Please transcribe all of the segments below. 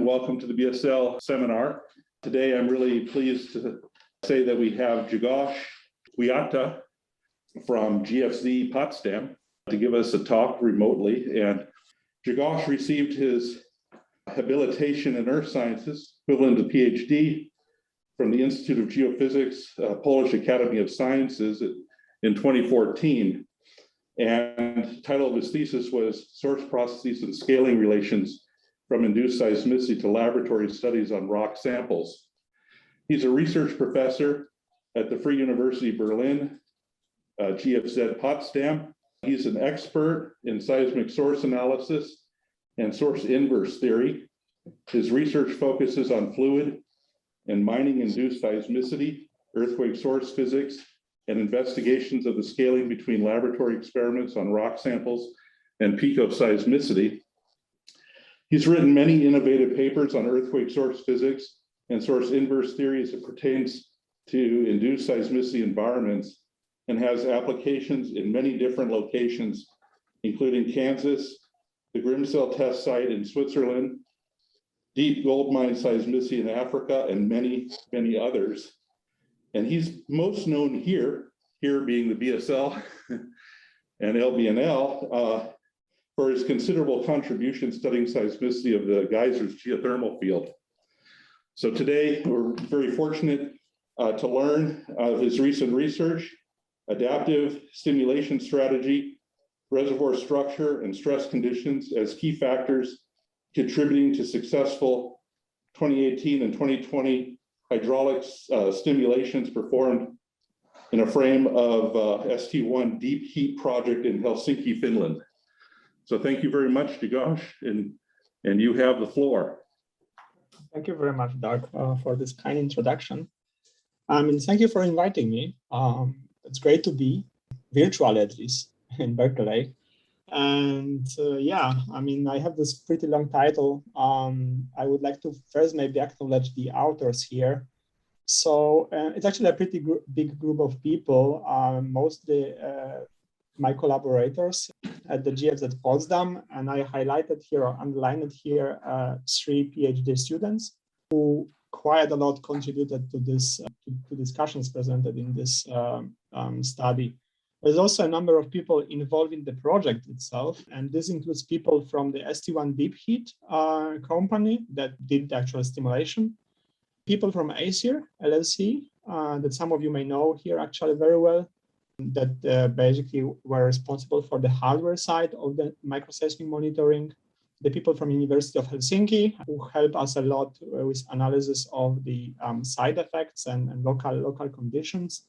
Welcome to the BSL Seminar. Today, I'm really pleased to say that we have Grzegorz Kwiatek from GFZ Potsdam to give us a talk remotely. And Grzegorz received his habilitation in earth sciences, equivalent to PhD, from the Institute of Geophysics, Polish Academy of Sciences in 2014. And the title of his thesis was Source Processes and Scaling Relations from Induced Seismicity to Laboratory Studies on Rock Samples. He's a research professor at the Free University Berlin, GFZ Potsdam. He's an expert in seismic source analysis and source inverse theory. His research focuses on fluid and mining-induced seismicity, earthquake source physics, and investigations of the scaling between laboratory experiments on rock samples and picoseismicity. He's written many innovative papers on earthquake source physics and source inverse theory as it pertains to induced seismicity environments, and has applications in many different locations, including Kansas, the Grimsel test site in Switzerland, deep gold mine seismicity in Africa, and many, many others. And he's most known here being the BSL and LBNL, for his considerable contribution studying seismicity of the geysers geothermal field. So today, we're very fortunate to learn of his recent research, adaptive stimulation strategy, reservoir structure, and stress conditions as key factors contributing to successful 2018 and 2020 hydraulic stimulations performed in a frame of St1 Deep Heat project in Helsinki, Finland. So thank you very much, Grzegorz, and you have the floor. Thank you very much, Doug, for this kind introduction. And thank you for inviting me. It's great to be virtual, at least, in Berkeley. And I have this pretty long title. I would like to first maybe acknowledge the authors here. So it's actually a pretty big group of people, mostly my collaborators at the GFZ Potsdam, and I highlighted here or underlined here 3 PhD students who quite a lot contributed to this to discussions presented in this study. There's also a number of people involved in the project itself, and this includes people from the St1 Deep Heat company that did the actual stimulation, people from Acer LLC that some of you may know here actually very well, that basically were responsible for the hardware side of the microseismic monitoring, the people from University of Helsinki who help us a lot with analysis of the side effects and local conditions,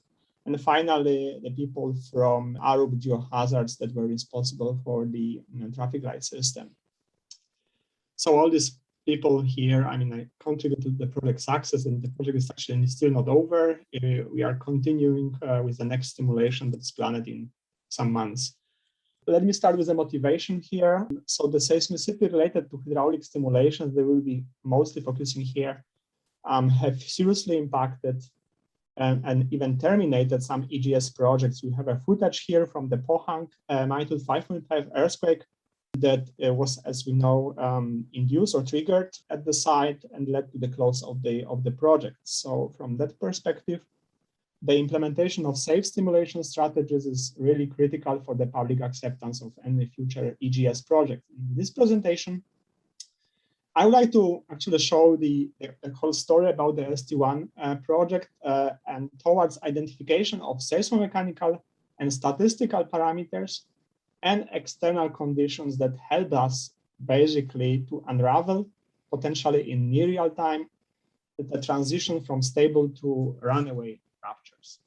and finally the people from Arup Geohazards that were responsible for the traffic light system. So all these people here, I contributed to the project success, and the project is actually still not over. We are continuing with the next stimulation that's planned in some months. Let me start with the motivation here. So the seismicity related to hydraulic stimulations, they will be mostly focusing here, have seriously impacted and even terminated some EGS projects. We have a footage here from the Pohang magnitude 5.5 earthquake that was, as we know, induced or triggered at the site and led to the close of the project. So from that perspective, the implementation of safe stimulation strategies is really critical for the public acceptance of any future EGS project. In this presentation, I would like to actually show the whole story about the St1 project and towards identification of seismo-mechanical and statistical parameters and external conditions that help us basically to unravel, potentially in near real time, the transition from stable to runaway ruptures.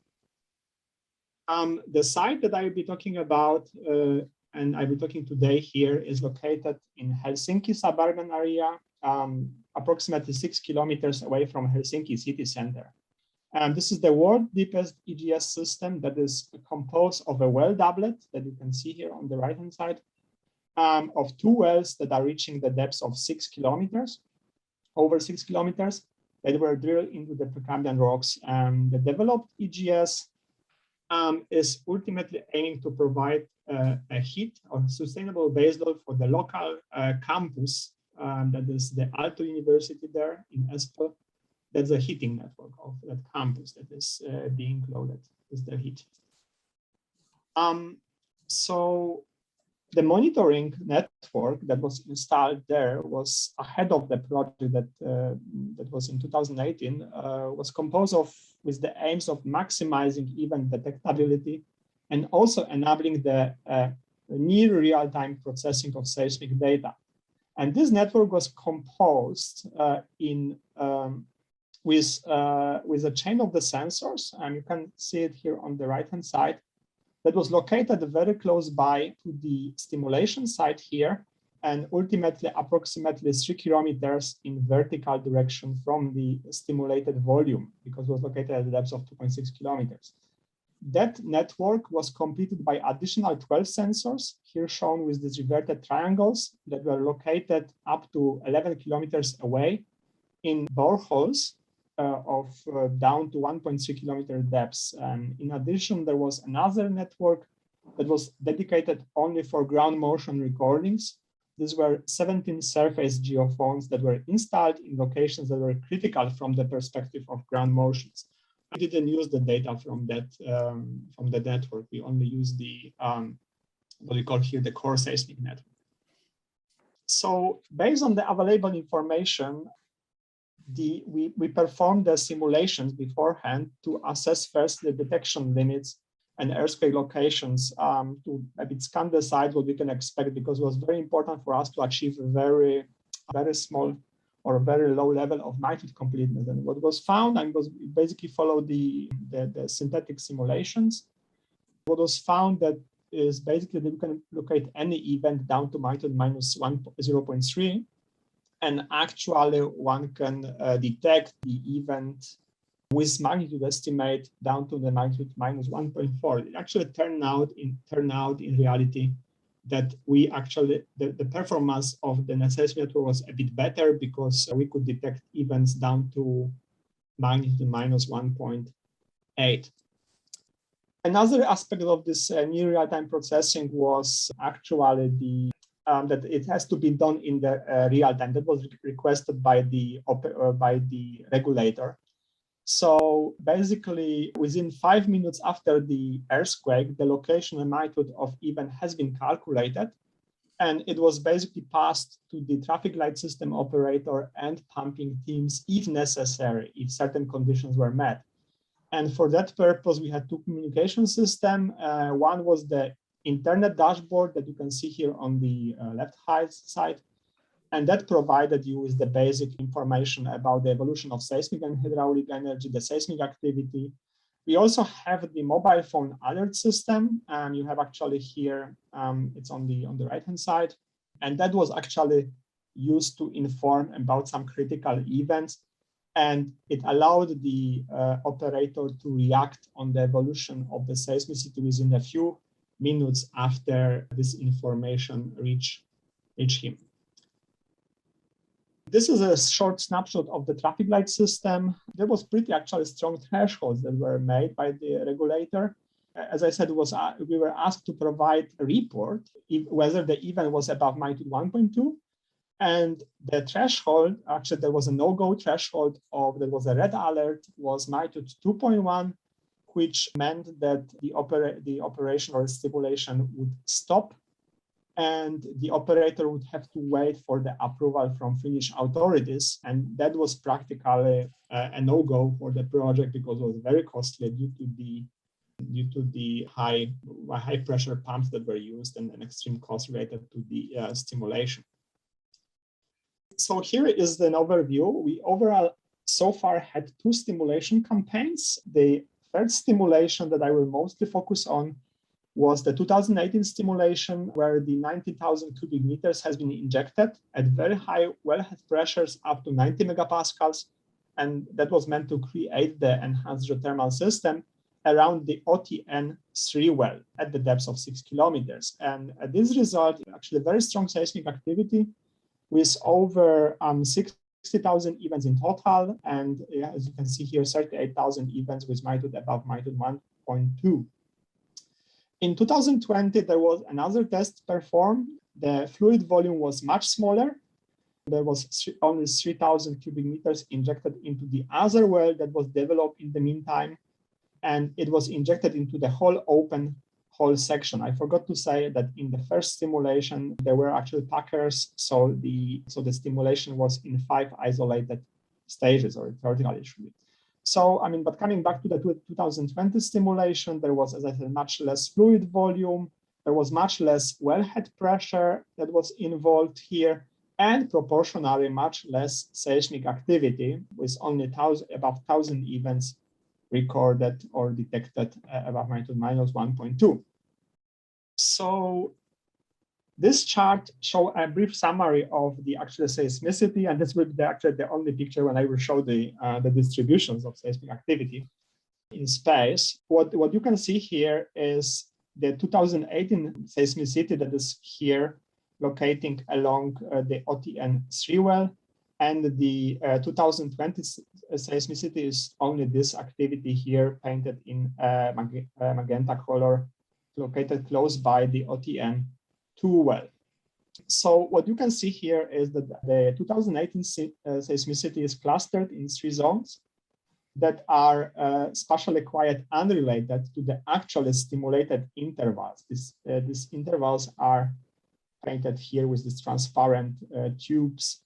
The site that I will be talking about, and I will be talking today here, is located in Helsinki suburban area, approximately 6 kilometers away from Helsinki city center. And this is the world's deepest EGS system that is composed of a well doublet that you can see here on the right-hand side, of 2 wells that are reaching the depths of 6 kilometers, over 6 kilometers, that were drilled into the Precambrian rocks. The developed EGS is ultimately aiming to provide a heat or sustainable baseload for the local campus that is the Aalto University there in Espoo. That's a heating network of that campus that is being loaded with the heat. So the monitoring network that was installed there was ahead of the project that was in 2018, was composed of with the aims of maximizing event detectability and also enabling the near real-time processing of seismic data. And this network was composed with a chain of the sensors, and you can see it here on the right-hand side, that was located very close by to the stimulation site here, and ultimately approximately 3 kilometers in vertical direction from the stimulated volume, because it was located at a depth of 2.6 kilometers. That network was completed by additional 12 sensors, here shown with these reverted triangles that were located up to 11 kilometers away in boreholes down to 1.3 kilometer depths. And in addition, there was another network that was dedicated only for ground motion recordings. These were 17 surface geophones that were installed in locations that were critical from the perspective of ground motions. We didn't use the data from the network. We only used the what we call here the core seismic network. So based on the available information, we performed the simulations beforehand to assess first the detection limits and earthquake locations to a bit scan the site what we can expect, because it was very important for us to achieve a very small or a very low level of magnitude completeness. And what was found, and was basically followed the synthetic simulations. What was found that is basically that we can locate any event down to magnitude minus 0.3. And actually one can detect the event with magnitude estimate down to the magnitude minus 1.4. It actually turned out in reality that we actually, the performance of the seismic network was a bit better, because we could detect events down to magnitude minus 1.8. Another aspect of this near real-time processing was actually that it has to be done in the real time. That was requested by the regulator. So basically, within 5 minutes after the earthquake, the location and magnitude of event has been calculated, and it was basically passed to the traffic light system operator and pumping teams if necessary, if certain conditions were met. And for that purpose, we had two communication systems. One was the internet dashboard that you can see here on the left side. And that provided you with the basic information about the evolution of seismic and hydraulic energy, the seismic activity. We also have the mobile phone alert system, and you have actually here, it's on the right-hand side. And that was actually used to inform about some critical events. And it allowed the operator to react on the evolution of the seismicity within a few minutes after this information reach him. This is a short snapshot of the traffic light system. There was pretty actually strong thresholds that were made by the regulator. As I said, we were asked to provide a report whether the event was above magnitude 1.2. And the threshold, actually there was a no-go threshold there was a red alert, was magnitude 2.1, which meant that the operation or stimulation would stop, and the operator would have to wait for the approval from Finnish authorities. And that was practically a no-go for the project, because it was very costly due to the high pressure pumps that were used and an extreme cost related to the stimulation. So here is an overview. We overall so far had 2 stimulation campaigns. The third stimulation that I will mostly focus on was the 2018 stimulation, where the 90,000 cubic meters has been injected at very high wellhead pressures up to 90 megapascals. And that was meant to create the enhanced geothermal system around the OTN3 well at the depth of 6 kilometers. And this result actually very strong seismic activity with over 60,000 events in total. And as you can see here, 38,000 events with magnitude above magnitude 1.2. In 2020, there was another test performed. The fluid volume was much smaller, there was only 3,000 cubic meters injected into the other well that was developed in the meantime, and it was injected into the whole open hole section. I forgot to say that in the first stimulation, there were actually packers, so the stimulation was in 5 isolated stages, or vertically should be. So, I mean, but coming back to the 2020 stimulation, there was, as I said, much less fluid volume. There was much less wellhead pressure that was involved here, and proportionally much less seismic activity, with only about 1,000 events recorded or detected above magnitude -1.2. So this chart shows a brief summary of the actual seismicity, and this will be actually the only picture when I will show the distributions of seismic activity in space. What you can see here is the 2018 seismicity that is here locating along the OTN3 well, and the 2020 seismicity is only this activity here painted in magenta color, located close by the OTN2 well. So what you can see here is that the 2018 seismicity is clustered in 3 zones that are spatially quite unrelated to the actually stimulated intervals. These intervals are painted here with these transparent tubes.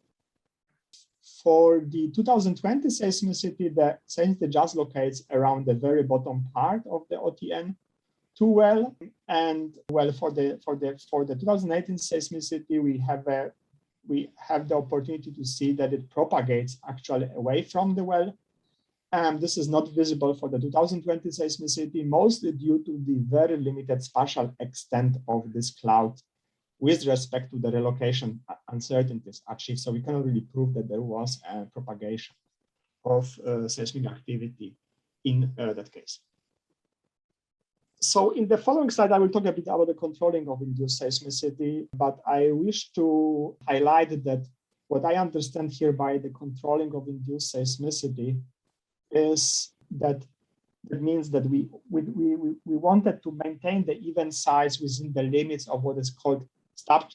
For the 2020 seismicity, the seismicity just locates around the very bottom part of the OTN2 well, and well, for the 2018 seismicity, we have the opportunity to see that it propagates actually away from the well. This is not visible for the 2020 seismicity, mostly due to the very limited spatial extent of this cloud with respect to the relocation uncertainties achieved. So we cannot really prove that there was a propagation of seismic activity in that case. So in the following slide, I will talk a bit about the controlling of induced seismicity, but I wish to highlight that what I understand here by the controlling of induced seismicity is that it means that we wanted to maintain the event size within the limits of what is called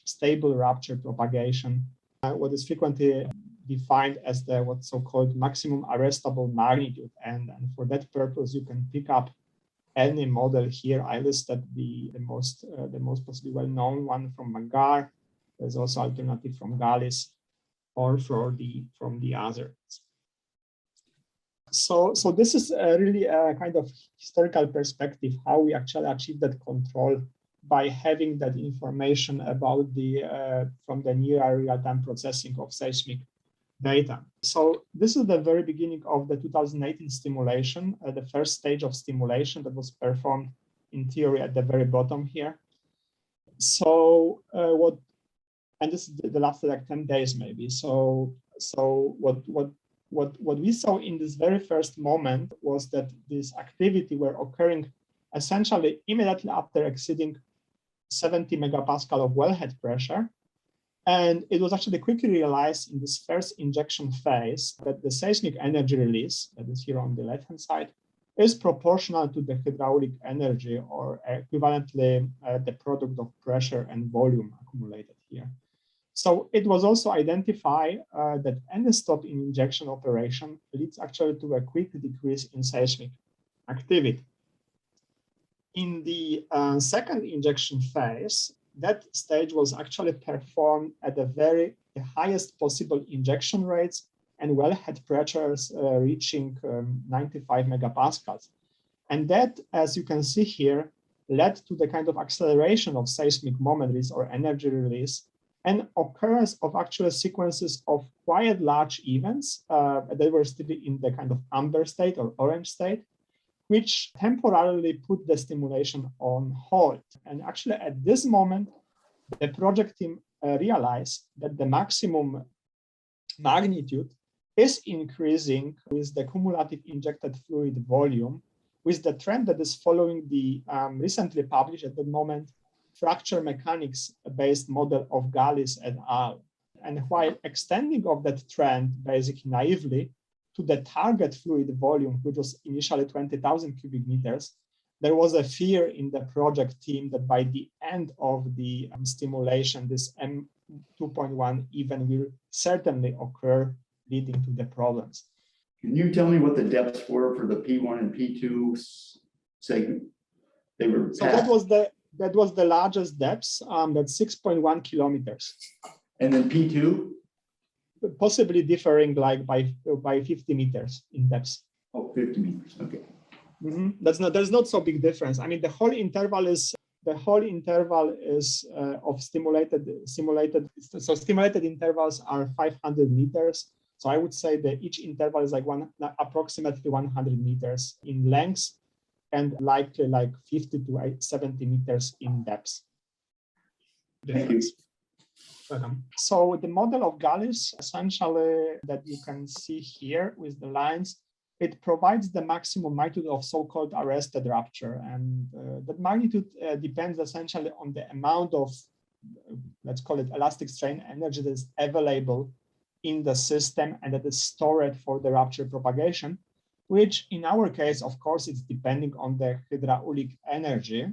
stable rupture propagation, what is frequently defined as the what's so-called maximum arrestable magnitude. And for that purpose, you can pick up any model here. I listed the most possibly well-known one from Magar. There's also alternative from Gallis or from the others. So this is really a kind of historical perspective, how we actually achieve that control by having that information about the from the near real-time processing of seismic data. So this is the very beginning of the 2018 stimulation, the first stage of stimulation that was performed in theory at the very bottom here. So and this is the last like 10 days maybe. So what we saw in this very first moment was that this activity were occurring essentially immediately after exceeding 70 megapascal of wellhead pressure. And it was actually quickly realized in this first injection phase that the seismic energy release, that is here on the left-hand side, is proportional to the hydraulic energy, or equivalently the product of pressure and volume accumulated here. So it was also identified that any stop in injection operation leads actually to a quick decrease in seismic activity. In the second injection phase, that stage was actually performed at the highest possible injection rates and wellhead pressures reaching 95 megapascals. And that, as you can see here, led to the kind of acceleration of seismic moment release or energy release, and occurrence of actual sequences of quite large events that were still in the kind of amber state or orange state, which temporarily put the stimulation on hold. And actually at this moment, the project team realized that the maximum magnitude is increasing with the cumulative injected fluid volume, with the trend that is following the recently published at the moment fracture mechanics based model of Gallis et al. And while extending of that trend basically naively to the target fluid volume, which was initially 20,000 cubic meters, there was a fear in the project team that by the end of the stimulation, this 2.1 even will certainly occur, leading to the problems. Can you tell me what the depths were for the P1 and P2 segment? They were so that was the largest depths, that's 6.1 kilometers. And then P2? Possibly differing like by 50 meters in depth. Oh, 50 meters, okay. There's not so big difference. I mean, the whole interval is of stimulated. So stimulated intervals are 500 meters. So I would say that each interval is like approximately 100 meters in length, and likely like 50 to 70 meters in depth. Thank you. So the model of Gallis, essentially, that you can see here with the lines, it provides the maximum magnitude of so-called arrested rupture. And that magnitude depends essentially on the amount of, let's call it elastic strain energy that is available in the system and that is stored for the rupture propagation, which in our case, of course, it's depending on the hydraulic energy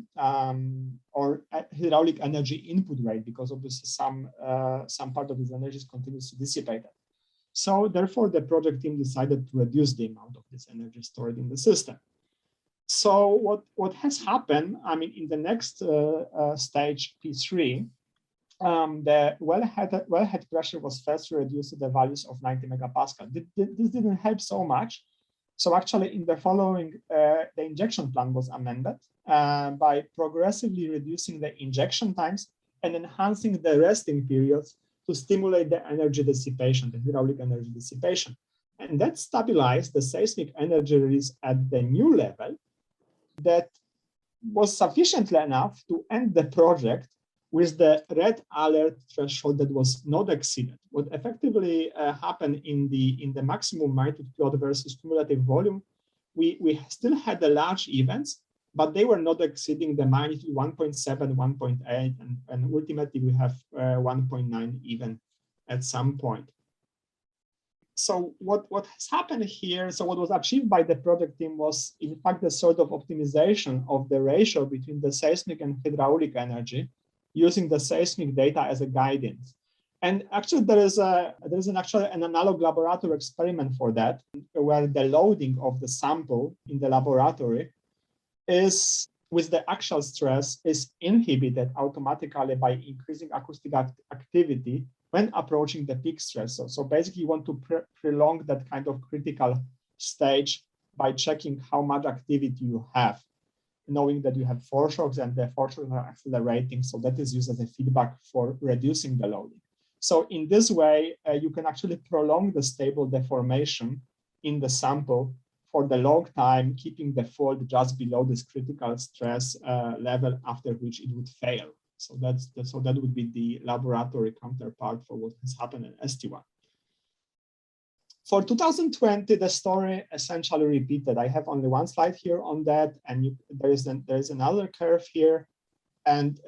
or hydraulic energy input rate, because obviously some part of this energy is continuously dissipated. So therefore, the project team decided to reduce the amount of this energy stored in the system. So what has happened, I mean, in the next stage, P3, the wellhead pressure was first reduced to the values of 90 megapascal. This didn't help so much. So actually, in the following, the injection plan was amended by progressively reducing the injection times and enhancing the resting periods to stimulate the energy dissipation, the hydraulic energy dissipation. And that stabilized the seismic energy release at the new level that was sufficiently enough to end the project with the red alert threshold that was not exceeded. What effectively happened in the maximum magnitude plot versus cumulative volume, we still had the large events, but they were not exceeding the magnitude 1.7, 1.8, and ultimately we have 1.9 even at some point. So what has happened here, so what was achieved by the project team was in fact the sort of optimization of the ratio between the seismic and hydraulic energy, using the seismic data as a guidance. And actually there is an analog laboratory experiment for that, where the loading of the sample in the laboratory is with the axial stress is inhibited automatically by increasing acoustic activity when approaching the peak stress. So basically you want to prolong that kind of critical stage by checking how much activity you have, knowing that you have foreshocks and the foreshocks are accelerating. So that is used as a feedback for reducing the loading. So in this way, you can actually prolong the stable deformation in the sample for the long time, keeping the fault just below this critical stress level, after which it would fail. So that would be the laboratory counterpart for what has happened in ST1. For 2020, the story essentially repeated. I have only one slide here on that, and there is another curve here, and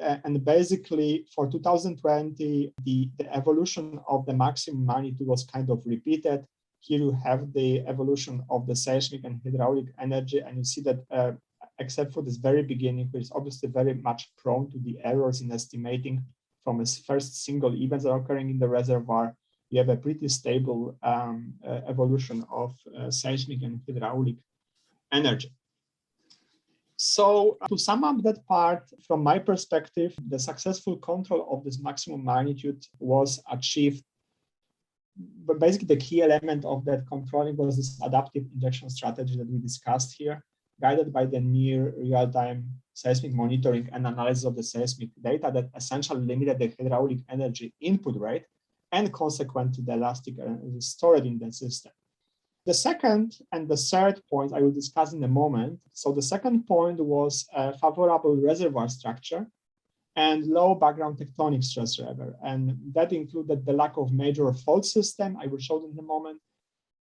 basically for 2020, the evolution of the maximum magnitude was kind of repeated. Here you have the evolution of the seismic and hydraulic energy, and you see that except for this very beginning, which is obviously very much prone to the errors in estimating from a first single events that are occurring in the reservoir, you have a pretty stable evolution of seismic and hydraulic energy. So to sum up that part, from my perspective, the successful control of this maximum magnitude was achieved. But basically the key element of that controlling was this adaptive injection strategy that we discussed here, guided by the near real-time seismic monitoring and analysis of the seismic data that essentially limited the hydraulic energy input rate and consequently the elastic energy stored in the system. The second and the third point I will discuss in a moment. So the second point was a favorable reservoir structure and low background tectonic stress level. And that included the lack of major fault system, I will show in a moment,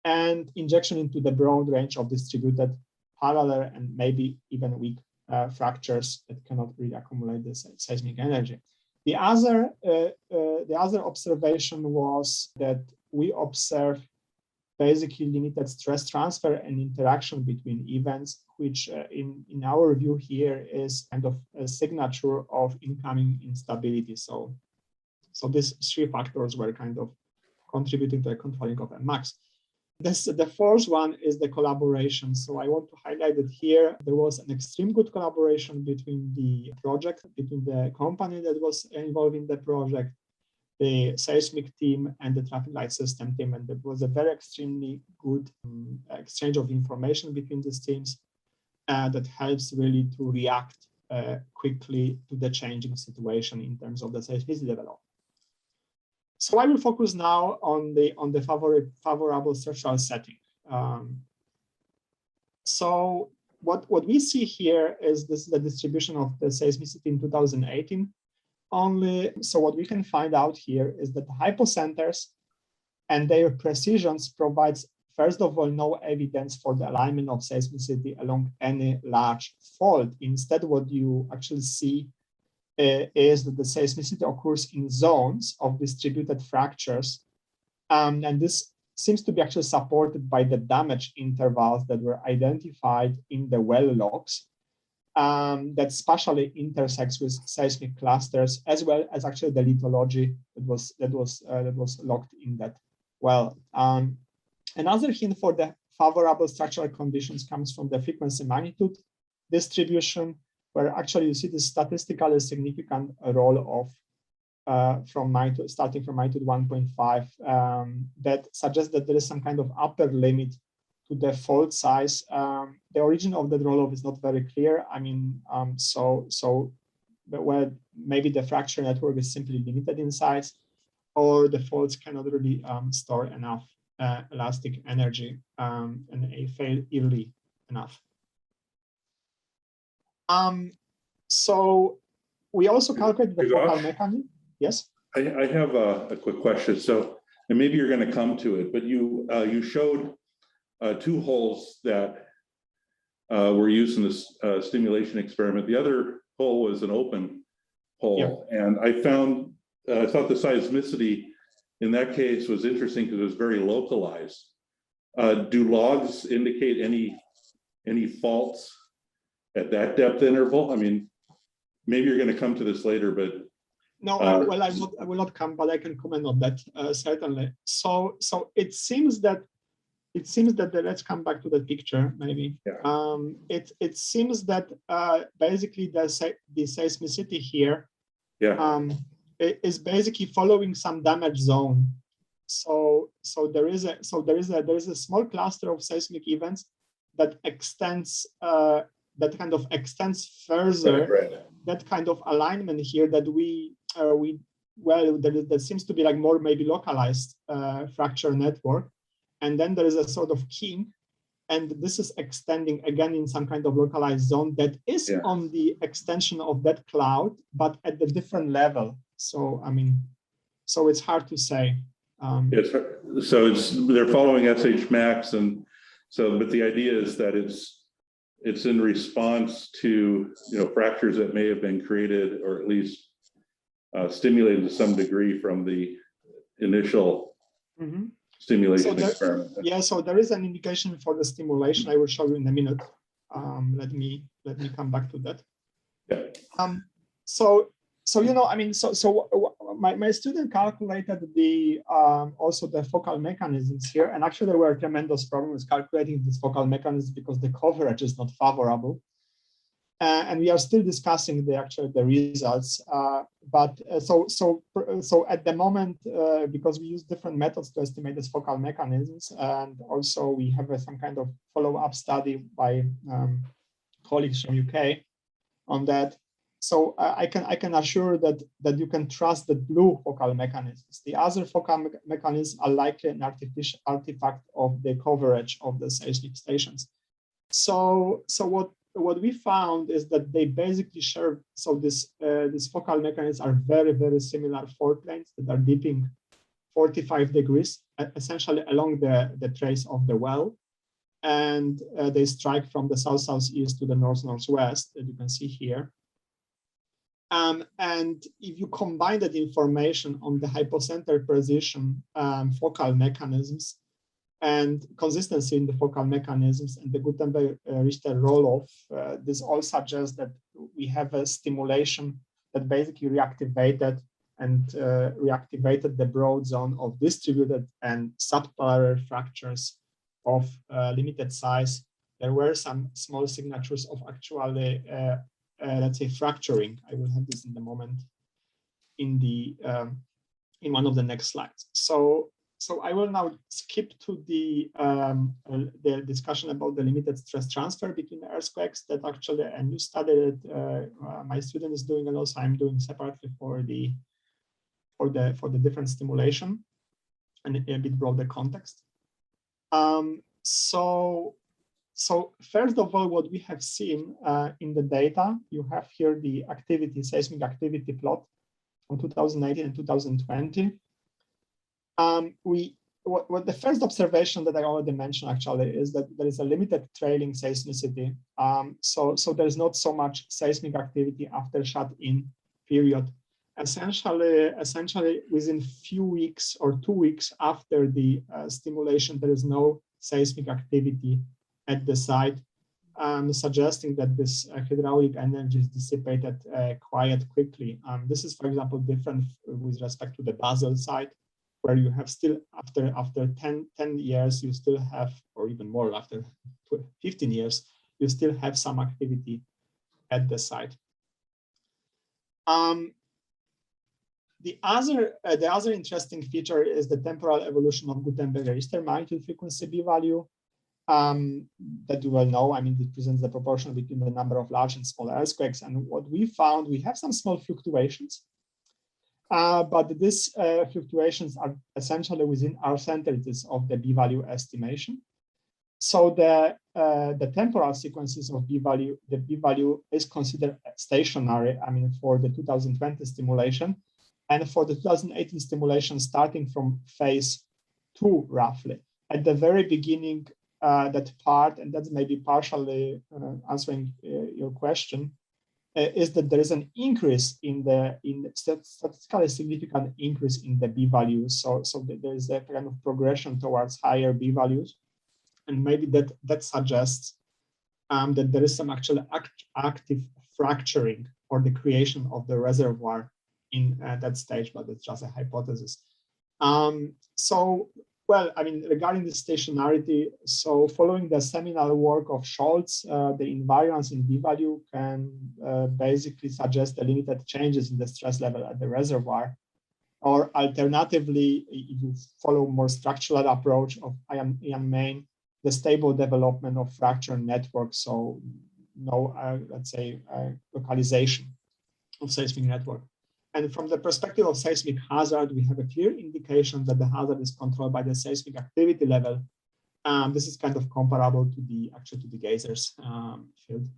and injection into the broad range of distributed parallel and maybe even weak fractures that cannot really accumulate the seismic energy. The other observation was that we observed basically limited stress transfer and interaction between events, which in our view here is kind of a signature of incoming instability. So So these three factors were kind of contributing to the controlling of max. The fourth one is the collaboration. So I want to highlight that here there was an extreme good collaboration between the project, between the company that was involved in the project, the seismic team, and the traffic light system team. And there was a very extremely good exchange of information between these teams that helps really to react quickly to the changing situation in terms of the seismicity development. So I will focus now on the favorable structural setting. So what we see here is this is the distribution of the seismicity in 2018. So what we can find out here is that the hypocenters and their precisions provides, first of all, no evidence for the alignment of seismicity along any large fault. Instead, what you actually see is that the seismicity occurs in zones of distributed fractures. And this seems to be actually supported by the damage intervals that were identified in the well logs that spatially intersects with seismic clusters, as well as actually the lithology that was logged in that well. Another hint for the favorable structural conditions comes from the frequency magnitude distribution, where actually you see the statistically significant role of starting from magnitude 1.5 that suggests that there is some kind of upper limit to the fault size. The origin of that roll-off is not very clear. I mean, well, maybe the fracture network is simply limited in size, or the faults cannot really store enough elastic energy and they fail early enough. So we also calculate the focal mechanism. Yes. I have a quick question. So, and maybe you're going to come to it, but you showed two holes that were used in this stimulation experiment. The other hole was an open hole, and I thought the seismicity in that case was interesting because it was very localized. Do logs indicate any faults at that depth interval? I mean, maybe you're going to come to this later, but no. Well, I will not come, but I can comment on that certainly. So it seems that let's come back to the picture maybe. Yeah. It seems that basically the seismicity here is basically following some damage zone. So there is a small cluster of seismic events that extends that kind of extends further. Right. That kind of alignment here that there seems to be like more maybe localized fracture network. And then there is a sort of kink, and this is extending again in some kind of localized zone that is on the extension of that cloud, but at the different level. So, I mean, so it's hard to say. So they're following SH max, and so, but the idea is that it's in response to, fractures that may have been created or at least stimulated to some degree from the initial stimulation experiment. Yeah, so there is an indication for the stimulation. I will show you in a minute. Let me come back to that. Yeah. My student calculated the also the focal mechanisms here, and actually there were tremendous problems calculating this focal mechanism because the coverage is not favorable, and we are still discussing the results. So at the moment, because we use different methods to estimate these focal mechanisms, and also we have some kind of follow-up study by colleagues from UK on that. So I can assure that you can trust the blue focal mechanisms. The other focal mechanisms are likely an artificial artifact of the coverage of the seismic stations. So what we found is that they basically share. So these focal mechanisms are very, very similar fault planes that are dipping 45 degrees, essentially along the trace of the well, and they strike from the south-southeast to the north-northwest, that you can see here. And if you combine that information on the hypocenter position, focal mechanisms, and consistency in the focal mechanisms and the Gutenberg-Richter roll-off, this all suggests that we have a stimulation that basically reactivated and reactivated the broad zone of distributed and subpolar fractures of limited size, there were some small signatures of actually, let's say, fracturing. I will have this in a moment in the in one of the next slides. So I will now skip to the discussion about the limited stress transfer between earthquakes that actually a new study that my student is doing, and also I'm doing separately for the different stimulation and a bit broader context. So first of all, what we have seen in the data, you have here the activity, seismic activity plot from 2019 and 2020. What the first observation that I already mentioned actually is that there is a limited trailing seismicity. So there's not so much seismic activity after shut-in period. Essentially within few weeks or 2 weeks after the stimulation, there is no seismic activity at the site, suggesting that this hydraulic energy is dissipated quite quickly. This is, for example, different with respect to the Basel site, where you have still, after 10 years, you still have, or even more, after 15 years, you still have some activity at the site. The other interesting feature is the temporal evolution of Gutenberg-Richter magnitude frequency b-value that you well know. I mean, it presents the proportion between the number of large and small earthquakes. And what we found, we have some small fluctuations, but these fluctuations are essentially within our percentages of the b-value estimation. So the temporal sequences of b-value, the b-value is considered stationary, I mean, for the 2020 stimulation. And for the 2018 stimulation, starting from phase 2, roughly, at the very beginning, that part, and that's maybe partially answering your question, is that there is an increase in statistically significant increase in the b-values. So there is a kind of progression towards higher b-values, and maybe that suggests that there is some actual active fracturing or the creation of the reservoir in that stage, but it's just a hypothesis. Well, I mean, regarding the stationarity, so following the seminal work of Scholz, the invariance in b-value can basically suggest the limited changes in the stress level at the reservoir. Or alternatively, if you follow more structural approach of Ian Main, the stable development of fracture networks, so no, let's say, localization of seismic network. And from the perspective of seismic hazard, we have a clear indication that the hazard is controlled by the seismic activity level. This is kind of comparable to the geysers field.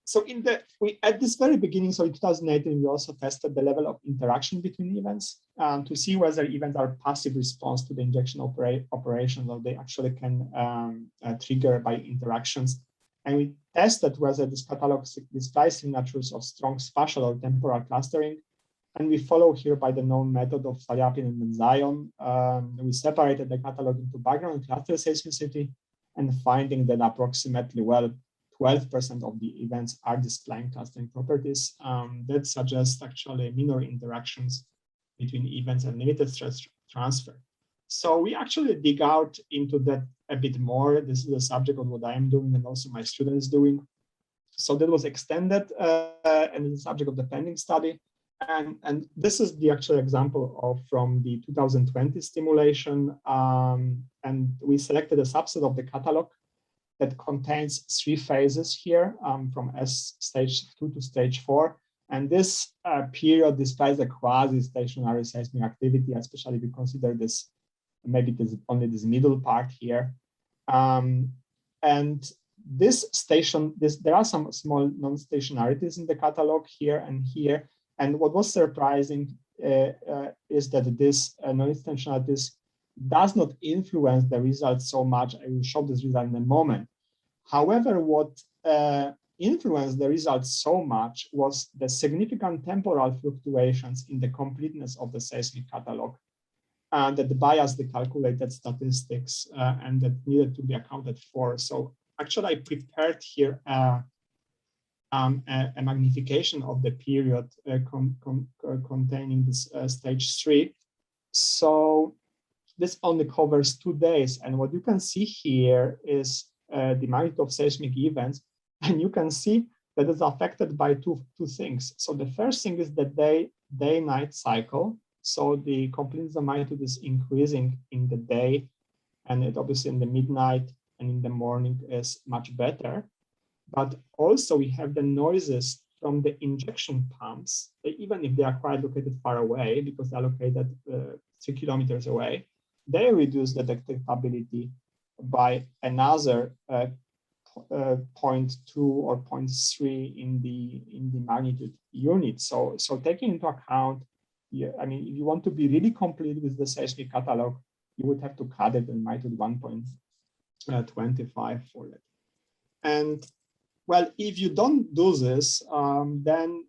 So at this very beginning, so in 2018, we also tested the level of interaction between events to see whether events are passive response to the injection operation, or they actually can trigger by interactions. And we tested whether this catalog displays signatures of strong spatial or temporal clustering. And we follow here by the known method of Salyapin and Menzion. We separated the catalog into background and cluster seismicity, and finding that approximately, well, 12% of the events are displaying clustering properties. That suggests actually minor interactions between events and limited stress transfer. So we actually dig out into that a bit more. This is the subject of what I am doing and also my student is doing. So that was extended and the subject of the pending study. And this is the actual example from the 2020 stimulation. And we selected a subset of the catalog that contains 3 phases here from stage 2 to stage 4. And this period displays a quasi-stationary seismic activity, especially if you consider this, maybe there's only this middle part here. And there are some small non-stationarities in the catalog here and here. And what was surprising is that this non-stationarities does not influence the results so much. I will show this result in a moment. However, what influenced the results so much was the significant temporal fluctuations in the completeness of the seismic catalog that biased the calculated statistics and that needed to be accounted for. So actually, I prepared here a magnification of the period containing this stage 3. So this only covers 2 days. And what you can see here is the magnitude of seismic events. And you can see that it's affected by two things. So the first thing is the day-night cycle. So the completeness of magnitude is increasing in the day, and it obviously in the midnight and in the morning is much better. But also we have the noises from the injection pumps, even if they are quite located far away, because they're located 3 kilometers away, they reduce the detectability by another 0.2 or 0.3 in the magnitude unit. So taking into account, I mean, if you want to be really complete with the seismic catalog, you would have to cut it in magnitude 1.25 for it. And well, if you don't do this, then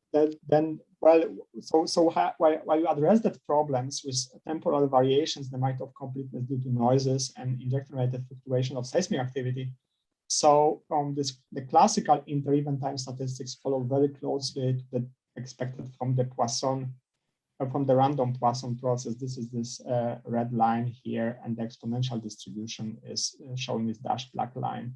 while you address that problems with temporal variations, the magnitude of completeness due to noises and injection-related fluctuation of seismic activity. So the classical inter-event time statistics follow very closely to the expected from the Poisson, from the random Poisson process. This is this red line here, and the exponential distribution is showing this dashed black line.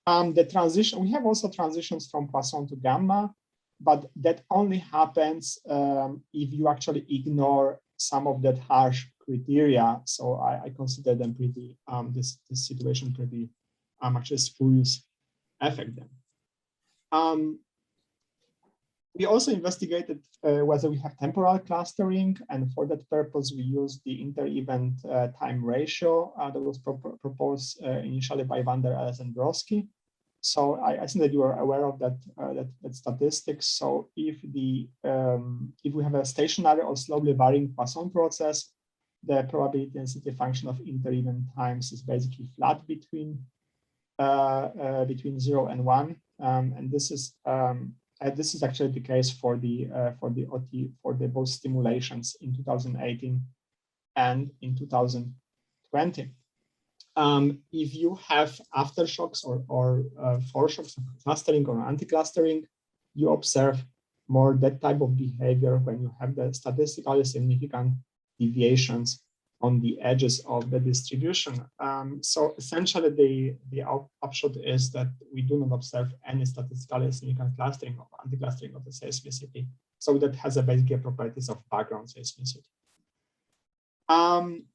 The transition, we have also transitions from Poisson to gamma, but that only happens if you actually ignore some of that harsh criteria. So I consider them pretty, this situation pretty actually spurious effect then. We also investigated whether we have temporal clustering, and for that purpose, we used the inter-event time ratio that was proposed initially by Van der Els and Brodsky. So I think that you are aware of that, that statistics. So if we have a stationary or slowly varying Poisson process, the probability density function of inter-event times is basically flat between 0 and 1, and this is actually the case for the both stimulations in 2018 and in 2020. If you have aftershocks or foreshocks, clustering or anti-clustering, you observe more that type of behavior when you have the statistically significant deviations on the edges of the distribution. So essentially, the upshot is that we do not observe any statistically significant clustering or anti-clustering of the seismicity. So that has basically properties of background seismicity.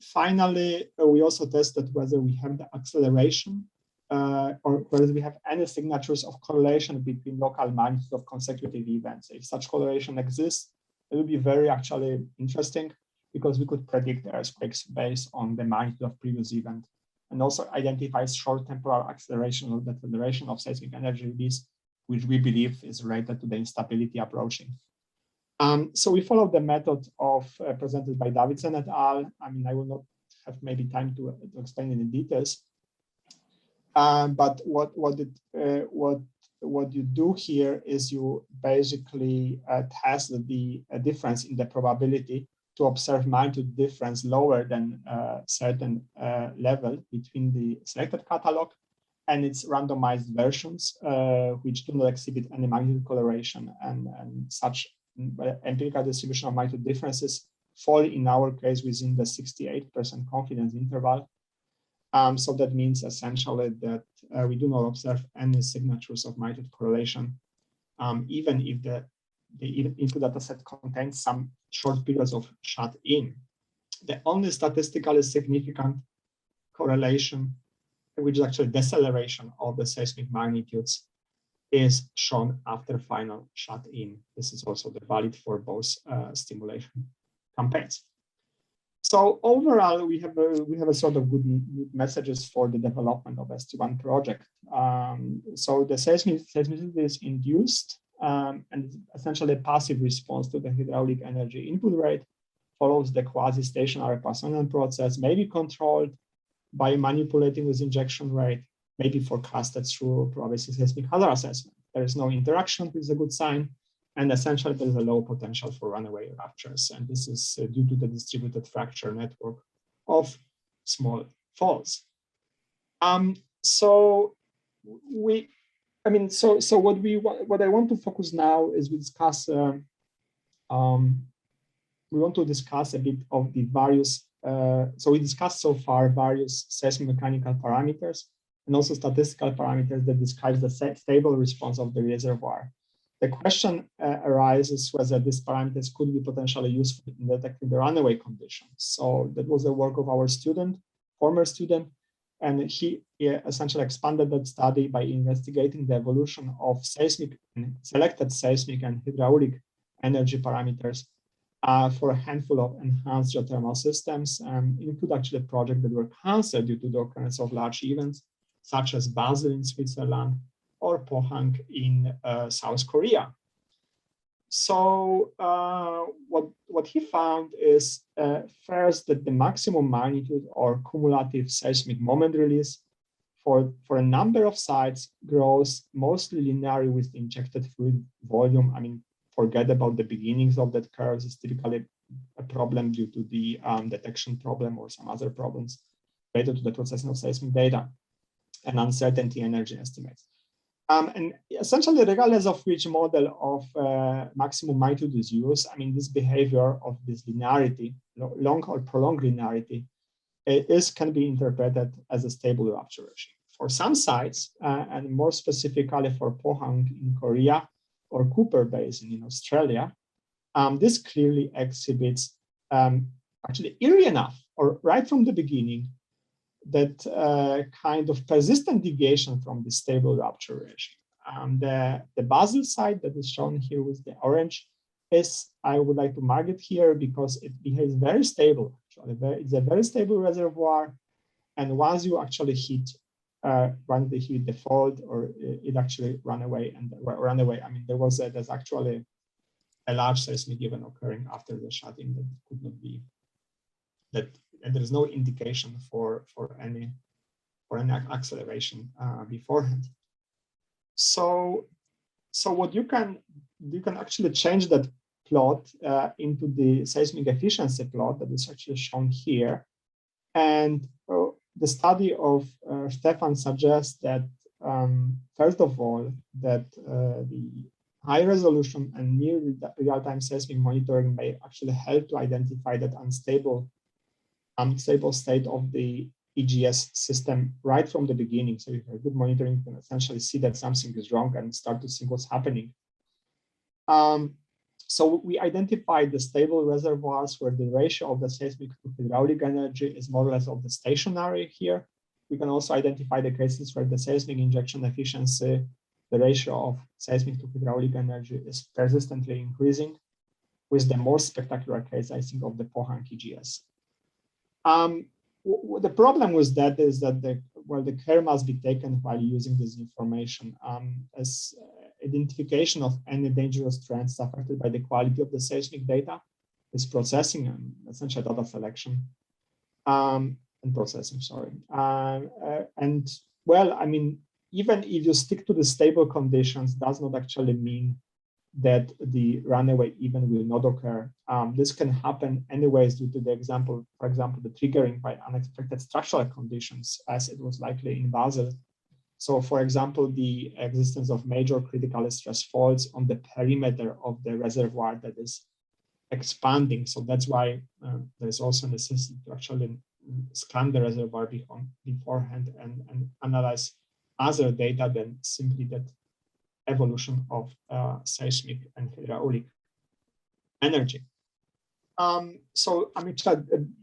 Finally, we also tested whether we have the acceleration or whether we have any signatures of correlation between local magnitudes of consecutive events. If such correlation exists, it will be very actually interesting, because we could predict earthquakes based on the magnitude of previous event, and also identify short temporal acceleration or deceleration of seismic energy release, which we believe is related to the instability approaching. So we followed the method of presented by Davidson et al. I mean, I will not have maybe time to explain any details, but what you do here is you basically test the difference in the probability to observe magnitude difference lower than a certain level between the selected catalog and its randomized versions, which do not exhibit any magnitude correlation, and such empirical distribution of magnitude differences fall in our case within the 68% confidence interval. So that means essentially that we do not observe any signatures of magnitude correlation, even if the input data set contains some short periods of shut-in. The only statistically significant correlation, which is actually deceleration of the seismic magnitudes, is shown after final shut-in. This is also valid for both stimulation campaigns. So overall, we have a sort of good messages for the development of St1 project. So the seismicity is induced, and essentially a passive response to the hydraulic energy input rate, follows the quasi-stationary Poissonian process, may be controlled by manipulating with injection rate, may be forecasted through probabilistic seismic hazard assessment. There is no interaction, which is a good sign, and essentially there is a low potential for runaway ruptures, and this is due to the distributed fracture network of small faults. So we I mean, so what I want to focus now is we discuss. We want to discuss a bit of the various. So we discussed so far various seismo-mechanical parameters and also statistical parameters that describe the stable response of the reservoir. The question arises whether these parameters could be potentially useful in detecting the runaway conditions. So that was the work of our former student, and he essentially expanded that study by investigating the evolution of selected seismic and hydraulic energy parameters for a handful of enhanced geothermal systems, include actually projects that were canceled due to the occurrence of large events, such as Basel in Switzerland or Pohang in South Korea. So what he found is first that the maximum magnitude or cumulative seismic moment release for a number of sites grows mostly linearly with the injected fluid volume. I mean, forget about the beginnings of that curve. It's typically a problem due to the detection problem or some other problems related to the processing of seismic data and uncertainty energy estimates. And essentially, regardless of which model of maximum magnitude is used, I mean, this behavior of this linearity, long or prolonged linearity, can be interpreted as a stable rupture regime. For some sites, and more specifically for Pohang in Korea or Cooper Basin in Australia, this clearly exhibits actually eerie enough, or right from the beginning, that kind of persistent deviation from the stable rupture regime. The Basel site that is shown here with the orange is, I would like to mark it here because it behaves very stable. Actually, it's a very stable reservoir, and once you actually hit the fault, or it actually run away. I mean, there's actually a large seismic event occurring after the shutting that could not be and there is no indication for any acceleration beforehand. So what you can actually change that plot into the seismic efficiency plot that is actually shown here, and the study of Stefan suggests that first of all that the high resolution and near real-time seismic monitoring may actually help to identify that unstable state of the EGS system right from the beginning. So if you have good monitoring, you can essentially see that something is wrong and start to see what's happening. So we identified the stable reservoirs where the ratio of the seismic to hydraulic energy is more or less of the stationary here. We can also identify the cases where the seismic injection efficiency, the ratio of seismic to hydraulic energy is persistently increasing, with the more spectacular case, I think, of the Pohang EGS. The problem with that is that the care must be taken while using this information, as identification of any dangerous trends affected by the quality of the seismic data is processing and essentially data selection and processing, sorry. And well, I mean, even if you stick to the stable conditions, does not actually mean that the runaway event will not occur. This can happen anyways due to for example, the triggering by unexpected structural conditions, as it was likely in Basel. So for example, the existence of major critical stress faults on the perimeter of the reservoir that is expanding. So that's why there's also necessity to actually scan the reservoir beforehand and analyze other data than simply that evolution of seismic and hydraulic energy. So I mean,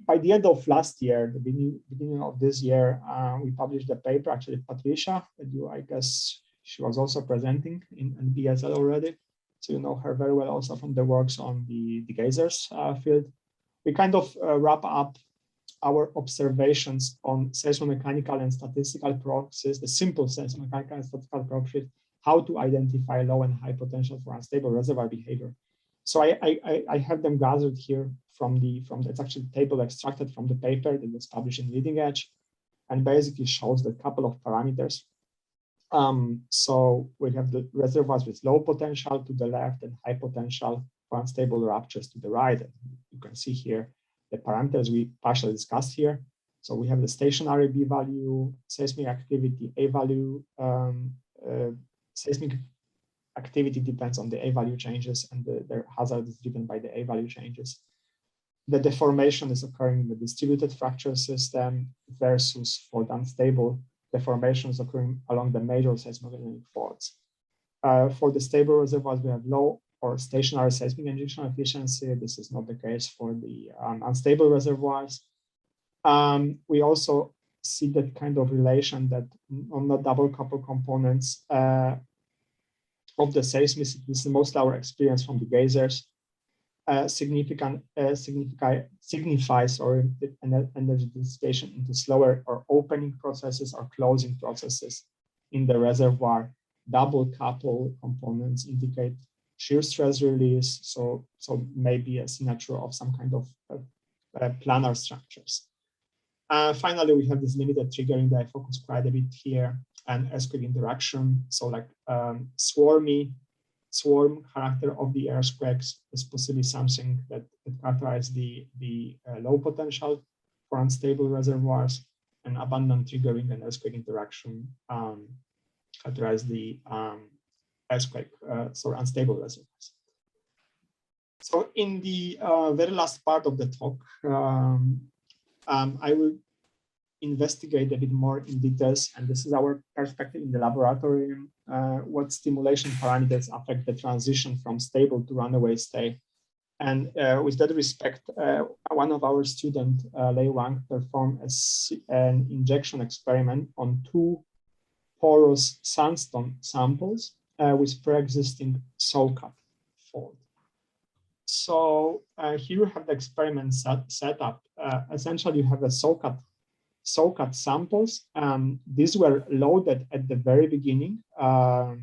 by the end of last year, the beginning of this year, we published a paper, actually Patricia, that I guess she was also presenting in BSL already. So you know her very well also from the works on the geysers field. We kind of wrap up our observations on seismo-mechanical and statistical proxies, the simple seismo-mechanical and statistical proxies, how to identify low and high potential for unstable reservoir behavior. So I have them gathered here from it's actually a table extracted from the paper that was published in Leading Edge, and basically shows the couple of parameters. So we have the reservoirs with low potential to the left and high potential for unstable ruptures to the right. And you can see here the parameters we partially discussed here. So we have the stationary B value, seismic activity A value, seismic activity depends on the A value changes, and their hazard is driven by the A value changes. The deformation is occurring in the distributed fracture system versus for the unstable deformations occurring along the major seismogenic faults. For the stable reservoirs, we have low or stationary seismic injection efficiency. This is not the case for the unstable reservoirs. We also see that kind of relation that on the double couple components of the seismicity, this is mostly our experience from the geysers, signifies or energy dissipation into slower or opening processes or closing processes in the reservoir. Double couple components indicate shear stress release, so maybe a signature of some kind of planar structures. Finally, we have this limited triggering that I focus quite a bit here, and earthquake interaction. So like swarm character of the earthquakes is possibly something that characterizes the low potential for unstable reservoirs, and abundant triggering and earthquake interaction characterize the unstable reservoirs. So in the very last part of the talk, I will investigate a bit more in details, and this is our perspective in the laboratory, what stimulation parameters affect the transition from stable to runaway state. And with that respect, one of our students, Lei Wang, performed an injection experiment on 2 porous sandstone samples with pre-existing soak-up fault. So here you have the experiment set up. Essentially, you have a soak-up samples. These were loaded at the very beginning to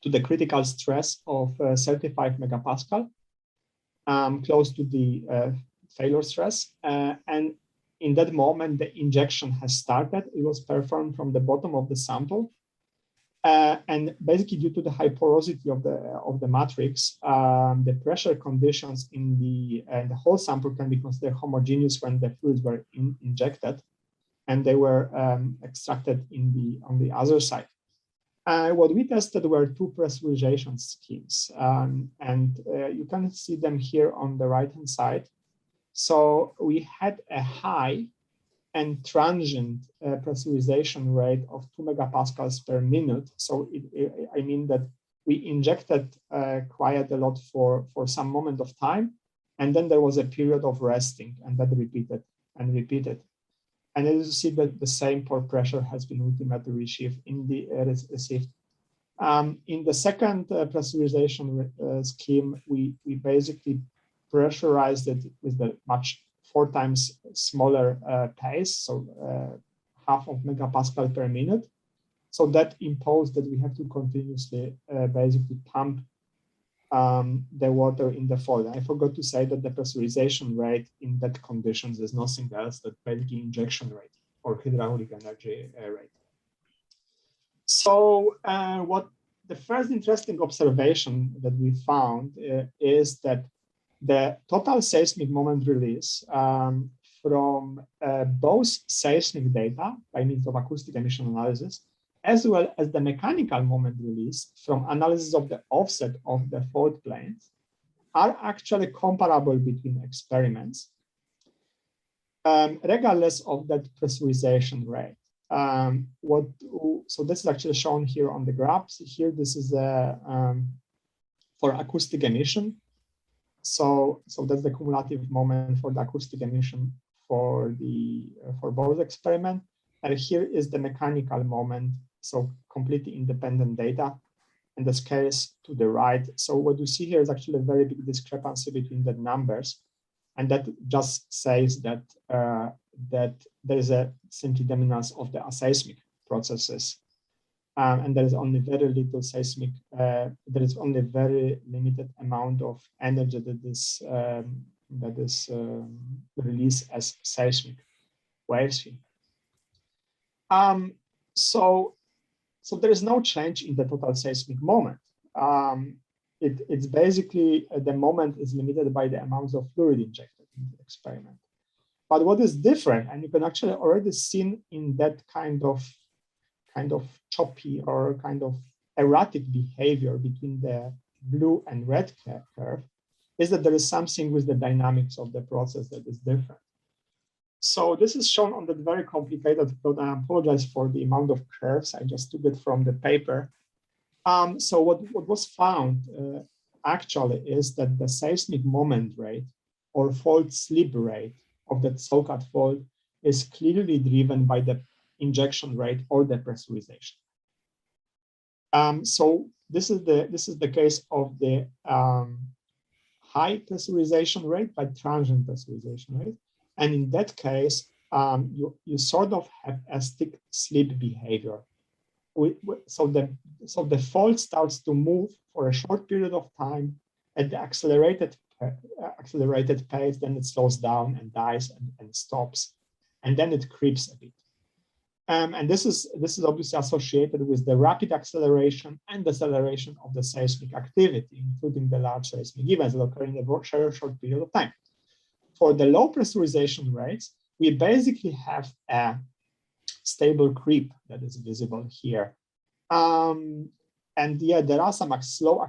the critical stress of 35 megapascal, close to the failure stress. And in that moment, the injection has started. It was performed from the bottom of the sample. And basically, due to the high porosity of the matrix, the pressure conditions in the whole sample can be considered homogeneous when the fluids were injected, and they were extracted on the other side. What we tested were 2 pressurization schemes, and you can see them here on the right-hand side. So we had a high and transient pressurization rate of 2 megapascals per minute. So I mean that we injected quite a lot for some moment of time, and then there was a period of resting, and that repeated and repeated. And as you see that the same pore pressure has been ultimately received in the received. In the second pressurization scheme, we basically pressurized it with the much 4 times smaller pace, so half of megapascal per minute. So that imposed that we have to continuously basically pump the water in the foil. I forgot to say that the pressurization rate in that conditions is nothing else than basically injection rate or hydraulic energy rate. So what the first interesting observation that we found is that the total seismic moment release from both seismic data by means of acoustic emission analysis, as well as the mechanical moment release from analysis of the offset of the fault planes, are actually comparable between experiments, regardless of that pressurization rate. So this is actually shown here on the graphs. Here, this is for acoustic emission. So that's the cumulative moment for the acoustic emission for both experiment. And here is the mechanical moment, so completely independent data, and the scales to the right. So what you see here is actually a very big discrepancy between the numbers, and that just says that that there is a simply dominance of the aseismic processes, and there is only very little seismic. There is only very limited amount of energy that is released as seismic waves. So there is no change in the total seismic moment. It's basically the moment is limited by the amounts of fluid injected in the experiment. But what is different, and you can actually already see in that kind of choppy or kind of erratic behavior between the blue and red curve is that there is something with the dynamics of the process that is different. So this is shown on the very complicated plot. I apologize for the amount of curves. I just took it from the paper. So what was found actually is that the seismic moment rate or fault slip rate of that so-called fault is clearly driven by the injection rate or the pressurization. So this is the case of the high pressurization rate by transient pressurization rate, and in that case, you sort of have a stick slip behavior. So the fault starts to move for a short period of time at the accelerated pace, then it slows down and dies and stops, and then it creeps a bit. And this is obviously associated with the rapid acceleration and deceleration of the seismic activity, including the large seismic events that occur in a very short period of time. For the low pressurization rates, we basically have a stable creep that is visible here. And yeah, there are some small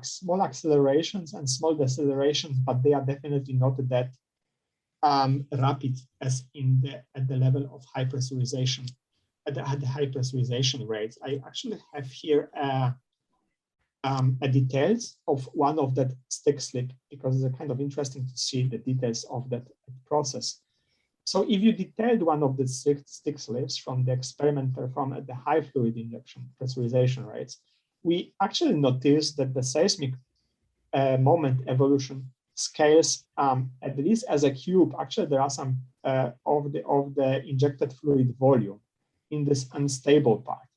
accelerations and small decelerations, but they are definitely not that rapid as at the level of high pressurization. At the high pressurization rates, I actually have here a details of one of that stick slip, because it's kind of interesting to see the details of that process. So if you detailed one of the stick slips from the experiment performed at the high fluid injection pressurization rates, we actually noticed that the seismic moment evolution scales at least as a cube. Actually, there are some of the injected fluid volume in this unstable part,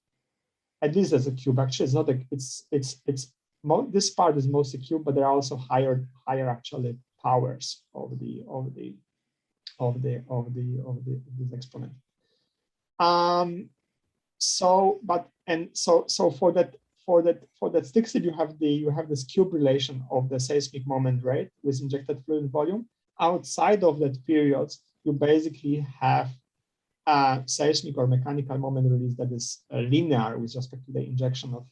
at least as a cube. Actually, it's not a, this part is mostly cube, but there are also higher actually powers of this exponent. So for that stick slip, you have this cube relation of the seismic moment rate with injected fluid volume. Outside of that period, you basically have seismic or mechanical moment release that is linear with respect to the injection of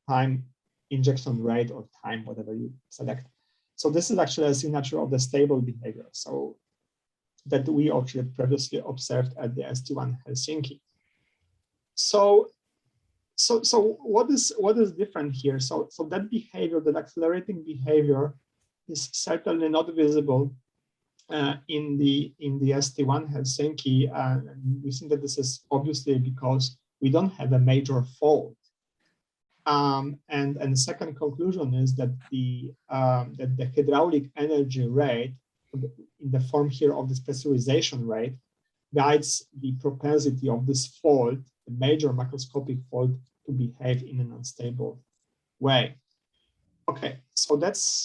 time, injection rate, or time, whatever you select. So this is actually a signature of the stable behavior, so that we actually previously observed at the St1 Helsinki. So what is different here? So that behavior, that accelerating behavior, is certainly not visible in the St1 Helsinki. We think that this is obviously because we don't have a major fault. And the second conclusion is that the hydraulic energy rate, in the form here of this pressurization rate, guides the propensity of this fault, the major macroscopic fault, to behave in an unstable way. Okay, so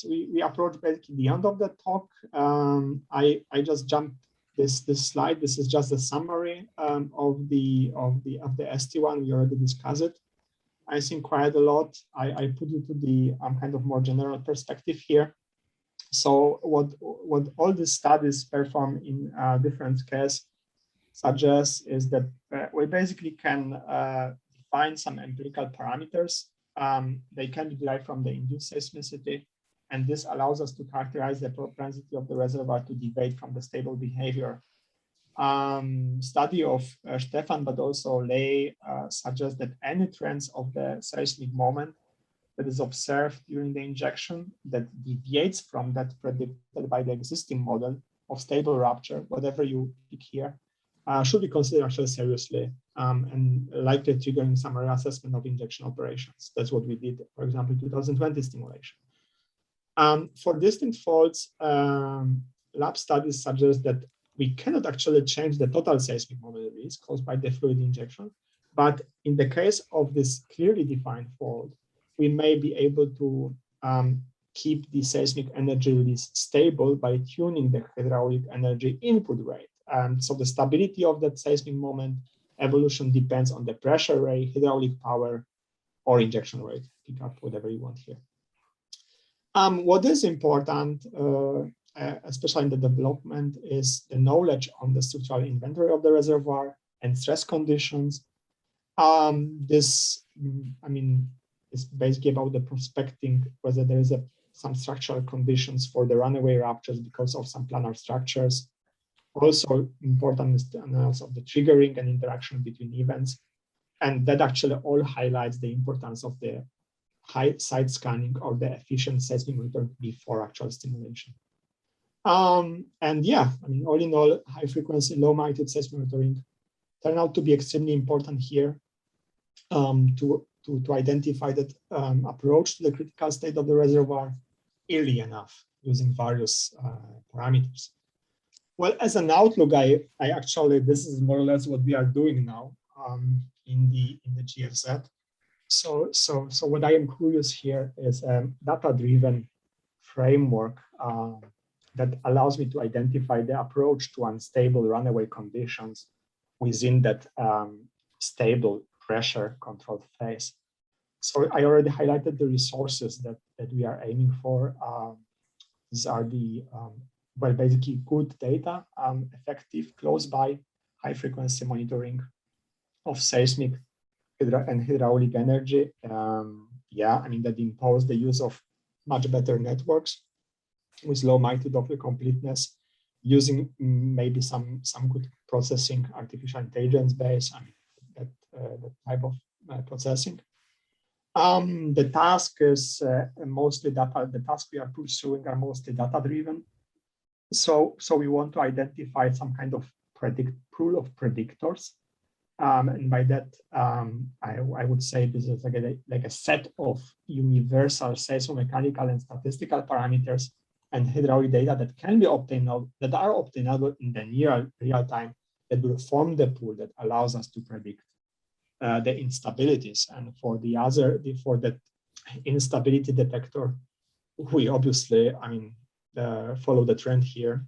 we approach basically the end of the talk. I just jumped this slide. This is just a summary of the St1. We already discussed it, I think, quite a lot. I put it to the kind of more general perspective here. So what all these studies perform in different cases suggests is that we basically can define some empirical parameters. They can be derived from the induced seismicity, and this allows us to characterize the propensity of the reservoir to deviate from the stable behavior. Study of Stefan, but also Ley, suggests that any trends of the seismic moment that is observed during the injection that deviates from that predicted by the existing model of stable rupture, whatever you pick here, should be considered actually seriously and likely triggering some reassessment of injection operations. That's what we did, for example, in 2020 stimulation. For distinct faults, lab studies suggest that we cannot actually change the total seismic moment release caused by the fluid injection. But in the case of this clearly defined fault, we may be able to keep the seismic energy release stable by tuning the hydraulic energy input rate. So the stability of that seismic moment evolution depends on the pressure rate, hydraulic power, or injection rate. Pick up whatever you want here. What is important, especially in the development, is the knowledge on the structural inventory of the reservoir and stress conditions. This is basically about the prospecting whether there is some structural conditions for the runaway ruptures because of some planar structures. Also important is the analysis of the triggering and interaction between events. And that actually all highlights the importance of the high side scanning or the efficient seismic monitoring before actual stimulation. And yeah, I mean, all in all, high frequency, low magnitude seismic monitoring turn out to be extremely important here to identify that approach to the critical state of the reservoir early enough using various parameters. Well, as an outlook, I actually, this is more or less what we are doing now in the GFZ. So what I am curious here is a data-driven framework that allows me to identify the approach to unstable runaway conditions within that stable pressure controlled phase. So I already highlighted the resources that we are aiming for. These are the, well, basically good data, effective, close by, high frequency monitoring of seismic and hydraulic energy. Yeah, I mean, that impose the use of much better networks with low magnitude of the completeness, using maybe some good processing, artificial intelligence based, I mean, that type of processing. The task is mostly data. The tasks we are pursuing are mostly data driven. So we want to identify some kind of pool of predictors. And by that, I would say this is like a set of universal seismo-mechanical and statistical parameters and hydraulic data that can be obtainable, that are obtainable in the near real time, that will form the pool that allows us to predict the instabilities. And for that instability detector, we obviously, I mean, follow the trend here.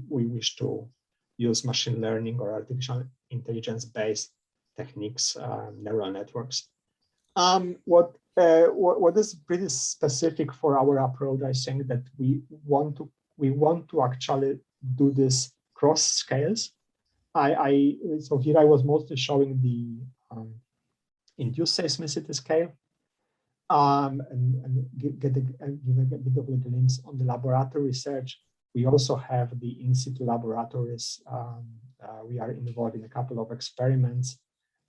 We wish to use machine learning or artificial intelligence-based techniques, neural networks. What is pretty specific for our approach, I think that we want to actually do this cross scales. So here I was mostly showing the induced seismicity scale, and give a bit of a glimpse on the laboratory research. We also have the in situ laboratories. We are involved in a couple of experiments,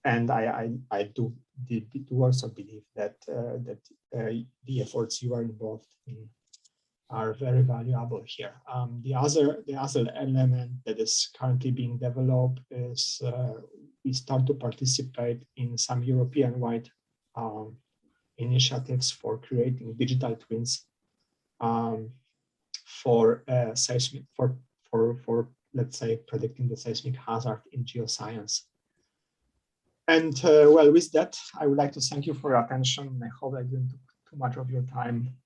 and I do also believe that the efforts you are involved in are very valuable here. The other element that is currently being developed is we start to participate in some European-wide initiatives for creating digital twins for seismic, for let's say predicting the seismic hazard in geoscience. And well, with that, I would like to thank you for your attention. I hope I didn't take too much of your time,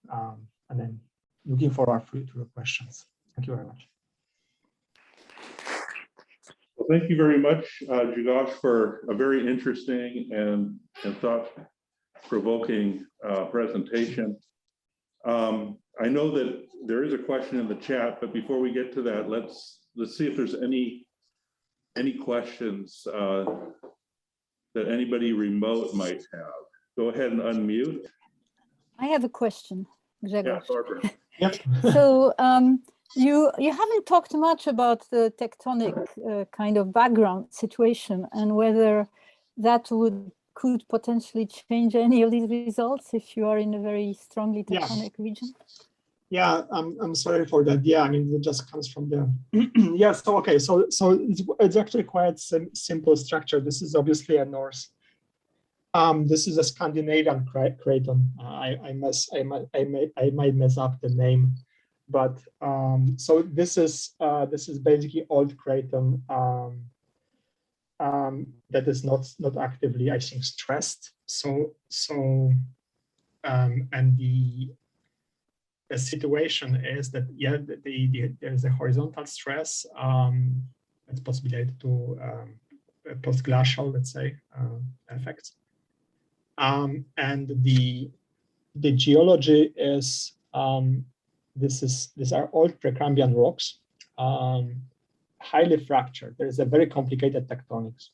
and then looking forward to your questions. Thank you very much. Well, thank you very much, Grzegorz, for a very interesting and thought-provoking presentation. I know that there is a question in the chat, but before we get to that, let's see if there's any questions that anybody remote might have. Go ahead and unmute. I have a question, Grzegorz. Yeah, Barbara. Yep. So you haven't talked much about the tectonic kind of background situation and whether that could potentially change any of these results if you are in a very strongly tectonic region. Yeah, I'm sorry for that. Yeah, I mean, it just comes from the yeah. So okay, so it's actually quite simple structure. This is obviously a north. This is a Scandinavian craton. I might mess up the name, but so this is basically old craton that is not actively, I think, stressed. And the situation is that there's a horizontal stress that's possibly related to post-glacial, let's say, effects. And the geology is these are old Precambrian rocks, highly fractured. There is a very complicated tectonics.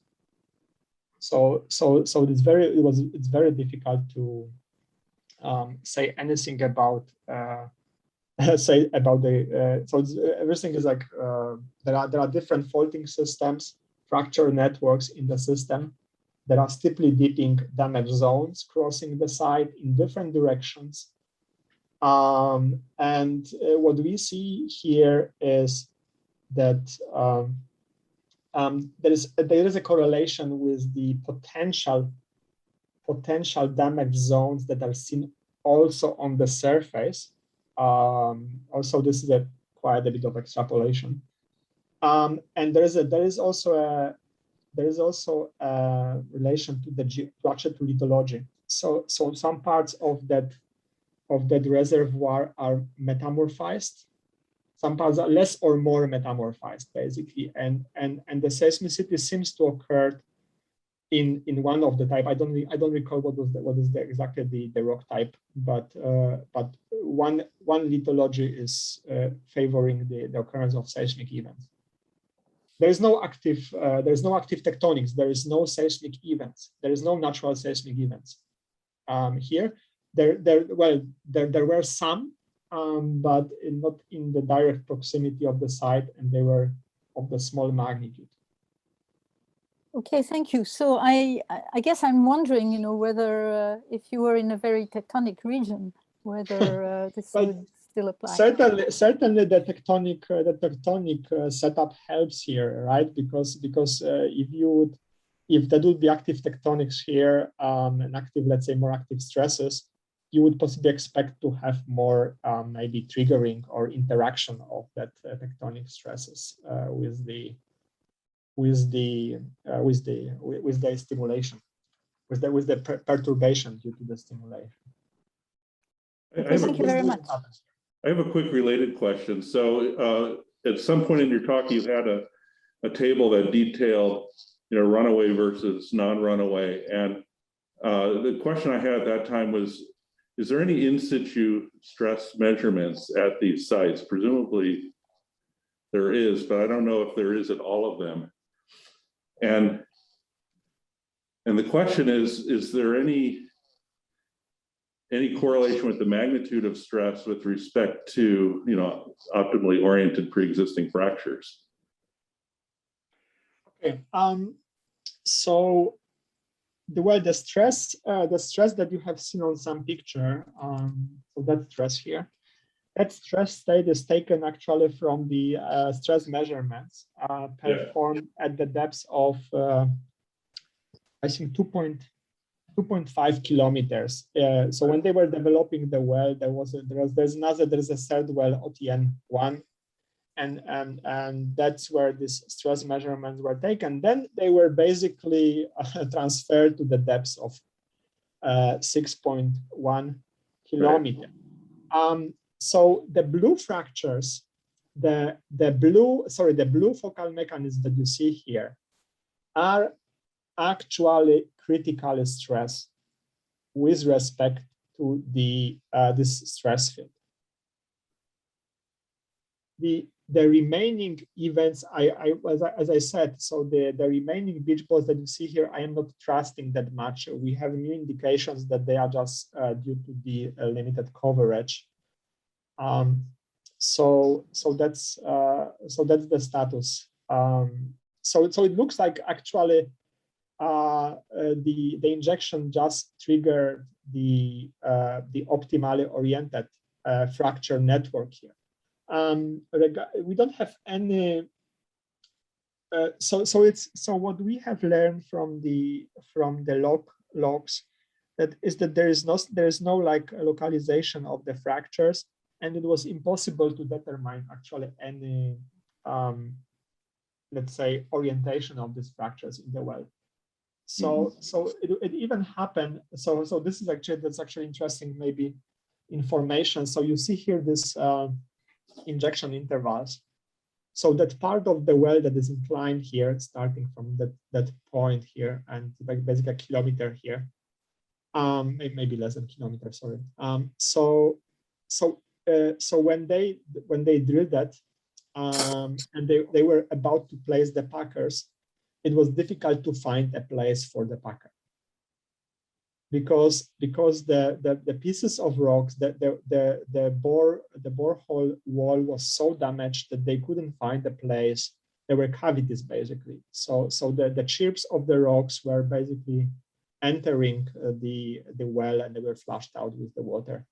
it's very difficult to say anything about everything is like there are different faulting systems, fracture networks in the system. There are steeply dipping damage zones crossing the site in different directions. What we see here is that there is a correlation with the potential damage zones that are seen also on the surface. Also, this is quite a bit of extrapolation. And there is also a relation to actually to lithology. So some parts of that reservoir are metamorphized. Some parts are less or more metamorphized, basically, and the seismicity seems to occur in one of the type. I don't recall what is exactly the rock type, but one lithology is favoring the occurrence of seismic events. There is no active tectonics. There is no seismic events. There is no natural seismic events here. There were some, but not in the direct proximity of the site, and they were of the small magnitude. Okay, thank you. So I guess I'm wondering, whether if you were in a very tectonic region, whether this would still apply. Certainly, the tectonic setup helps here, right? Because if there would be active tectonics here and active, let's say, more active stresses, you would possibly expect to have more maybe triggering or interaction of that tectonic stresses with the stimulation, with the perturbation due to the stimulation. Thank you very much. I have a quick related question. So at some point in your talk, you had a table that detailed, runaway versus non-runaway. And the question I had at that time was, is there any in situ stress measurements at these sites? Presumably there is, but I don't know if there is at all of them. And the question is there any correlation with the magnitude of stress with respect to, optimally oriented pre-existing fractures? Okay. So the stress that you have seen on some picture, so that stress here, that stress state is taken actually from the stress measurements performed at the depths of, I think, 2.5 kilometers. So when they were developing the well, there's a third well, OTN1, and that's where these stress measurements were taken. Then they were basically transferred to the depths of 6.1 kilometers. So the blue fractures, the blue focal mechanisms that you see here are actually critically stressed with respect to this stress field. The remaining events, as I said, so the remaining beach balls that you see here, I am not trusting that much. We have new indications that they are just due to the limited coverage. So that's the status. So it looks like actually the injection just triggered the optimally oriented fracture network here. We don't have any. So what we have learned from the logs that is that there is no like localization of the fractures, and it was impossible to determine actually any let's say orientation of these fractures in the well. So it even happened. So this is that's actually interesting, maybe information. So you see here this injection intervals. So that part of the well that is inclined here, starting from that point here, and like basically a kilometer here, maybe less than a kilometer. Sorry. So when they drilled that, and they were about to place the packers, it was difficult to find a place for the packer. Because the pieces of rocks, the borehole wall was so damaged that they couldn't find a place. There were cavities basically. So the chips of the rocks were basically entering the well, and they were flushed out with the water.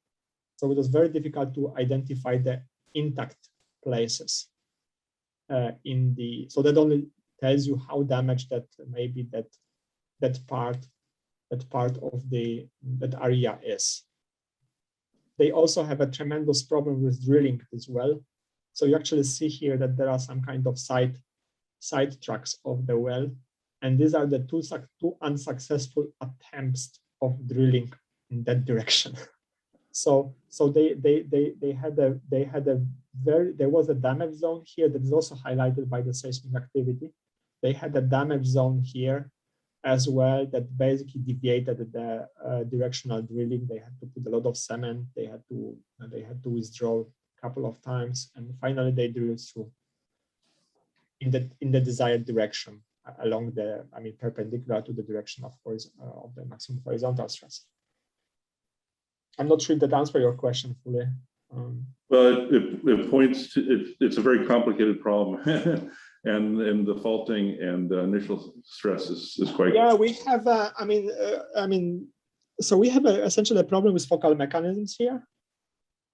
So it was very difficult to identify the intact places so that only tells you how damaged that maybe that part of that area is. They also have a tremendous problem with drilling as well. So you actually see here that there are some kind of side tracks of the well, and these are the two unsuccessful attempts of drilling in that direction. So there was a damage zone here that is also highlighted by the seismic activity. They had a damage zone here as well that basically deviated the directional drilling. They had to put a lot of cement. They had to withdraw a couple of times, and finally they drilled through in the desired direction along perpendicular to the direction, of course, of the maximum horizontal stress. I'm not sure if that answers your question fully. Well, it points to it's a very complicated problem, and the faulting and the initial stress is quite. Yeah, we have. So we have essentially a problem with focal mechanisms here.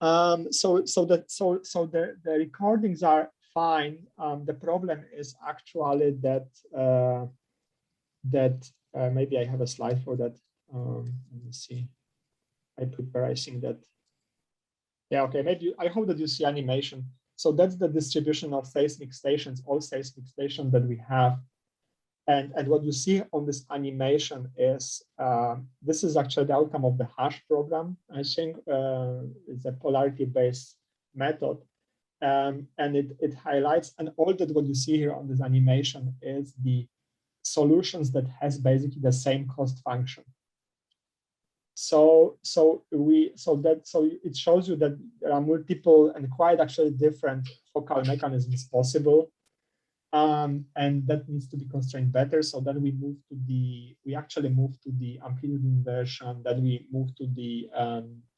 So the recordings are fine. The problem is actually that maybe I have a slide for that. Let me see. I think that. Yeah, okay, maybe I hope that you see animation. So that's the distribution of seismic stations, all seismic stations that we have. And what you see on this animation is, this is actually the outcome of the hash program. I think it's a polarity-based method. And it highlights, and all that what you see here on this animation is the solutions that has basically the same cost function. So it shows you that there are multiple and quite actually different focal mechanisms possible, and that needs to be constrained better. So then we actually move to the amplitude inversion. Then we move to the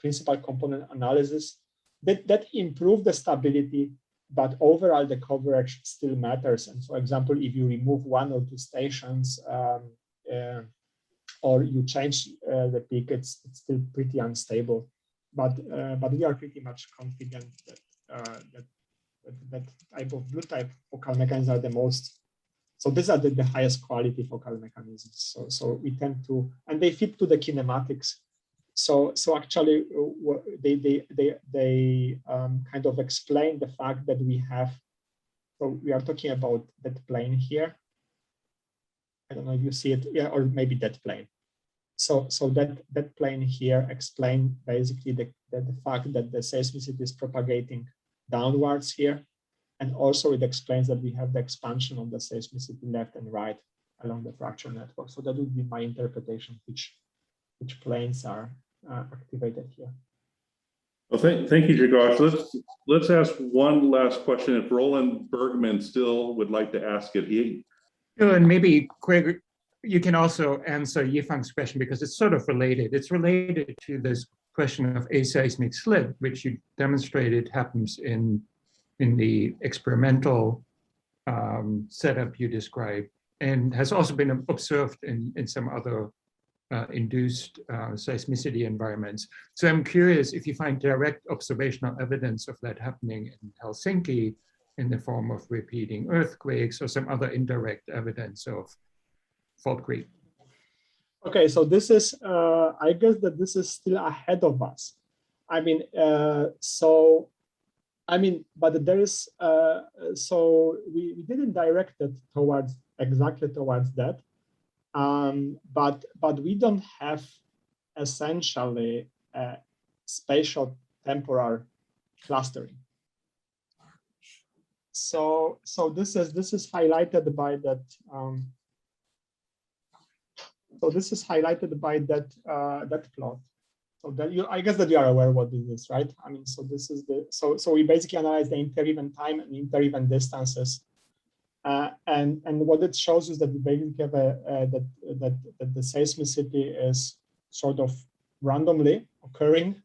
principal component analysis. That improve the stability, but overall the coverage still matters. And for example, if you remove one or two stations, or you change the peak, it's still pretty unstable. But we are pretty much confident that type of blue type focal mechanisms are the most. So these are the highest quality focal mechanisms. So we tend to, and they fit to the kinematics. So actually they kind of explain the fact that we have. So we are talking about that plane here. I don't know if you see it, yeah, or maybe that plane. So that plane here explains basically the fact that the seismicity is propagating downwards here. And also it explains that we have the expansion of the seismicity left and right along the fracture network. So that would be my interpretation, which planes are activated here. Well, thank you, Grzegorz. Let's ask one last question. If Roland Bergman still would like to ask it, and maybe Craig, you can also answer Yifang's question because it's sort of related. It's related to this question of aseismic slip, which you demonstrated happens in the experimental setup you described, and has also been observed in some other induced seismicity environments. So I'm curious if you find direct observational evidence of that happening in Helsinki in the form of repeating earthquakes or some other indirect evidence of fault creep. Okay, so this is, I guess that this is still ahead of us. I mean, but there is, so we didn't direct it exactly towards that. But we don't have essentially spatio-temporal clustering. So this is highlighted by that. So this is highlighted by that plot. So that I guess that you are aware what this is, right? I mean, so this is so we basically analyze the inter-event time and inter-event distances And what it shows is that we basically have that the seismicity is sort of randomly occurring,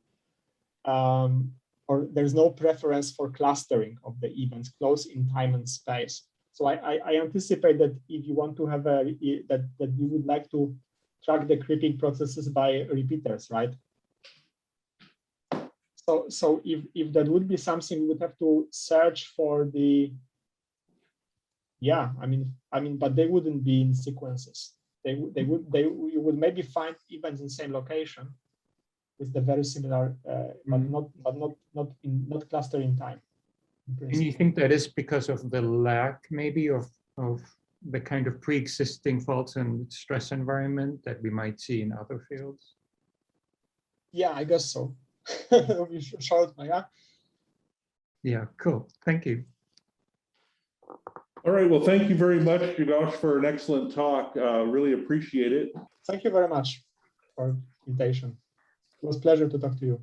or there's no preference for clustering of the events close in time and space. So I anticipate that if you want to have that you would like to track the creeping processes by repeaters, right? So if that would be something, we would have to search for the, yeah, I mean, but they wouldn't be in sequences. You would maybe find events in the same location with the very similar, but not cluster in time. And you think that is because of the lack, maybe, of the kind of pre-existing faults and stress environment that we might see in other fields? Yeah, I guess so. Short, yeah. Yeah, cool. Thank you. All right, well, thank you very much, Grzegorz, for an excellent talk. Really appreciate it. Thank you very much for the invitation. It was a pleasure to talk to you.